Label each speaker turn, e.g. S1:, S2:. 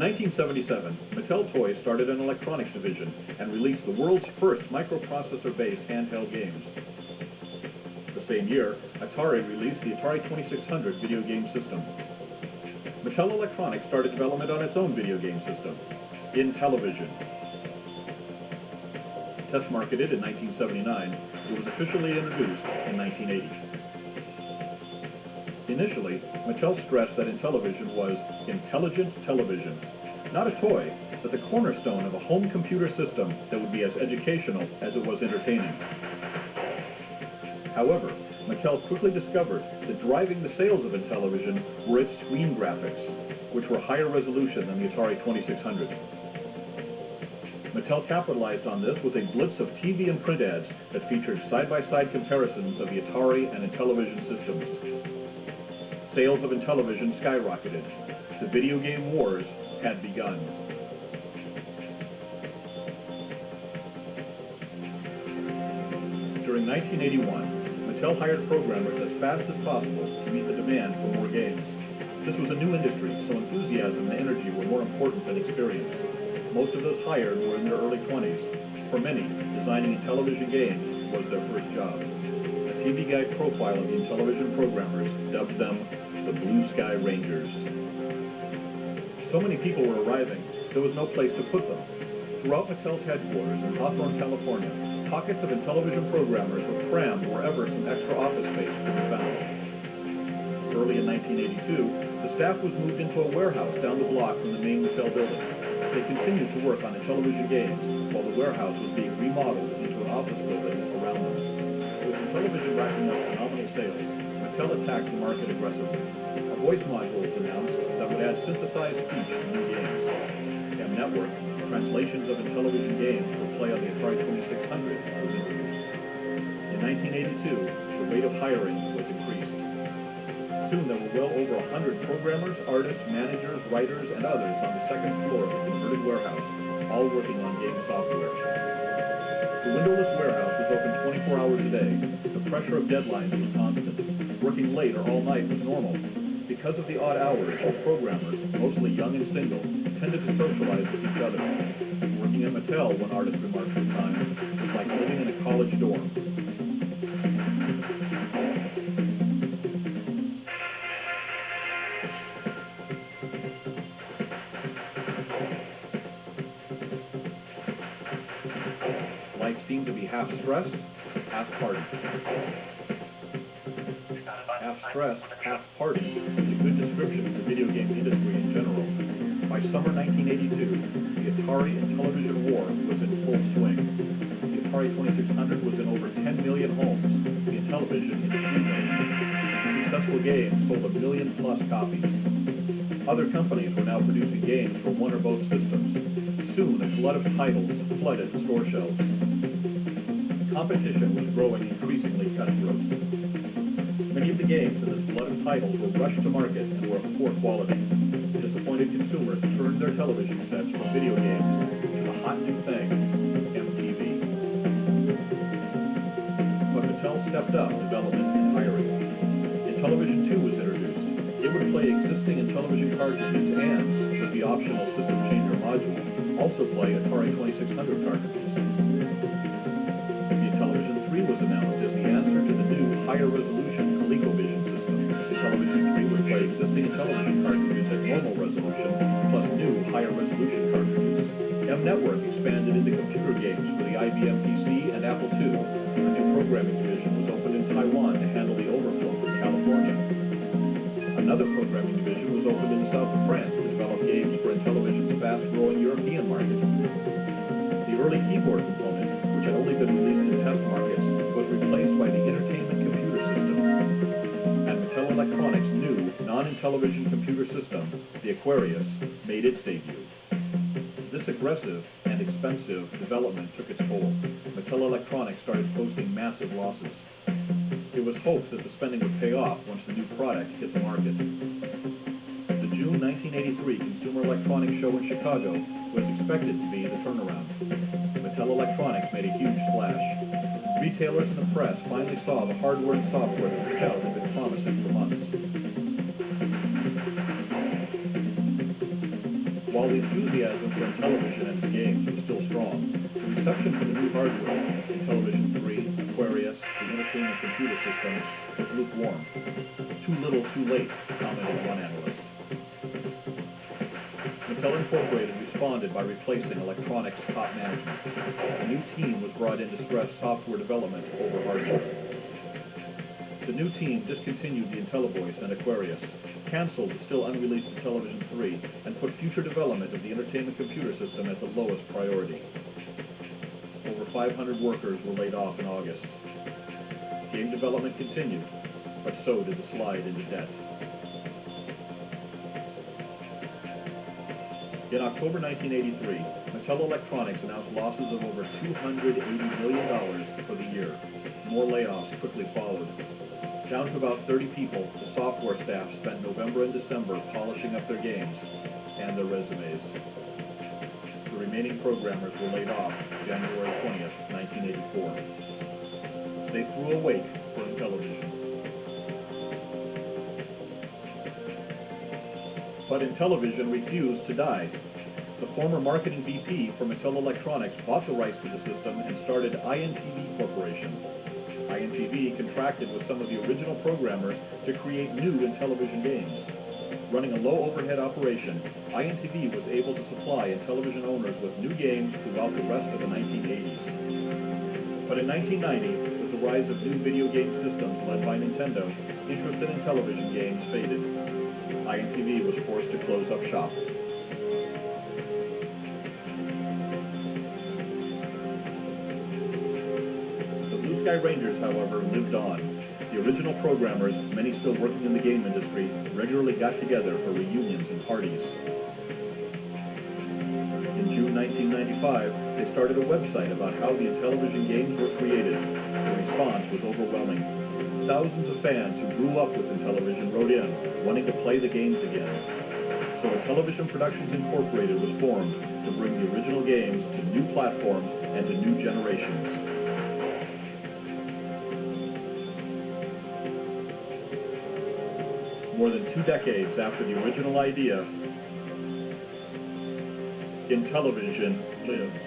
S1: 1977, Mattel Toys started an electronics division and released the world's first microprocessor-based handheld games. The same year, Atari released the Atari 2600 video game system. Mattel Electronics started development on its own video game system, Intellivision. Test marketed in 1979, it was officially introduced in 1980. Initially, Mattel stressed that Intellivision was intelligent television, not a toy, but the cornerstone of a home computer system that would be as educational as it was entertaining. However, Mattel quickly discovered that driving the sales of Intellivision were its screen graphics, which were higher resolution than the Atari 2600. Mattel capitalized on this with a blitz of TV and print ads that featured side-by-side comparisons of the Atari and Intellivision systems. Sales of Intellivision skyrocketed. The video game wars had begun. During 1981, Mattel hired programmers as fast as possible to meet the demand for more games. This was a new industry, so enthusiasm and energy were more important than experience. Most of those hired were in their early 20s. For many, designing Intellivision games was their first job. A TV Guide profile of the Intellivision programmers dubbed them the Blue Sky Rangers. So many people were arriving, there was no place to put them. Throughout Mattel's headquarters in Hawthorne, California, pockets of Intellivision programmers were crammed wherever some extra office space could be found. Early in 1982, the staff was moved into a warehouse down the block from the main Mattel building. They continued to work on Intellivision games while the warehouse was being remodeled into an office building around them. With Intellivision racking up phenomenal sales, Mattel attacked the market aggressively. A voice module was announced that would add synthesized speech to new games. M-Network, translations of Intellivision games for play on the Atari 2600 was introduced. In 1982, the rate of hiring was increased. Soon there were well over 100 programmers, artists, managers, writers, and others on the second floor of the converted warehouse, all working on game software. The windowless warehouse was open 24 hours a day. The pressure of deadlines was constant. Working late or all night was normal. Because of the odd hours, all programmers, mostly young and single, tended to socialize with each other. Working at Mattel, one artist remarked at the time, was like living in a college dorm. Life seemed to be half stress, half party. Half stress, half party is a good description of the video game industry in general. By summer 1982, the Atari Intellivision war was in full swing. The Atari 2600 was in over 10 million homes, the Intellivision in 3 million. The successful game sold 1 million plus copies. Other companies were now producing games for one or both systems. Soon, a flood of titles flooded the store shelves. Competition was growing increasingly cutthroat. Many of the games in this flood of titles were rushed to market and were of poor quality. Disappointed consumers turned their television sets from video games to the hot new thing, MTV. But Mattel stepped up development and hiring. Intellivision 2 was introduced. It would play existing Intellivision cartridges and, with the optional system changer module, also play Atari 2600 cartridges. The Intellivision 3 was announced as the answer to the new higher resolution ColecoVision system. Intellivision 3 would play existing Intellivision cartridges at normal resolution, plus new higher resolution cartridges. M-Network expanded into computer games for the IBM PC and Apple II. A new programming division was opened in Taiwan to handle the overflow from California. Another programming division was opened in the south of France to develop games for Intellivision's fast-growing European market. The early keyboard component, which had only been released in test markets, was replaced by the entertainment computer system. And Mattel Electronics' new non-Intellivision computer system, the Aquarius, made its debut. This aggressive and expensive development took its toll. Mattel Electronics started posting massive losses. It was hoped that the spending would pay off once the new product hit the market. The June 1983 Consumer Electronics Show in Chicago was expected to be the turnaround. Mattel Electronics made a huge splash. Retailers and the press finally saw the hardware and software that Mattel had been promising for months. While the enthusiasm for Intellivision and for games was still strong, the reception for the new hardware, Intellivision 3, Aquarius, the entertainment computer system, was lukewarm. Too little, too late, commented one analyst. Mattel Incorporated responded by replacing Electronics' top management. A new team was brought in to stress software development over hardware. The new team discontinued the Intellivoice and Aquarius, canceled the still unreleased Intellivision 3, and put future development of the entertainment computer system at the lowest priority. Over 500 workers were laid off in August. Game development continued, but so did the slide into debt. In October 1983, Mattel Electronics announced losses of over $280 million for the year. More layoffs quickly followed. Down to about 30 people, the software staff spent November and December polishing up their games and their resumes. The remaining programmers were laid off January 20th, 1984. They threw a wake for Intellivision. But Intellivision refused to die. The former marketing VP for Mattel Electronics bought the rights to the system and started INTV Corporation. INTV contracted with some of the original programmers to create new Intellivision games. Running a low-overhead operation, INTV was able to supply Intellivision owners with new games throughout the rest of the 1980s. But in 1990, with the rise of new video game systems led by Nintendo, interest in Intellivision games faded. INTV was forced to close up shop. The Blue Sky Rangers, however, lived on. The original programmers, many still working in the game industry, regularly got together for reunions and parties. In June 1995, they started a website about how the Intellivision games were created. The response was overwhelming. Thousands of fans who grew up with Intellivision wrote in, wanting to play the games again. So Intellivision Productions Incorporated was formed to bring the original games to new platforms and to new generations. More than 2 decades after the original idea, Intellivision lives.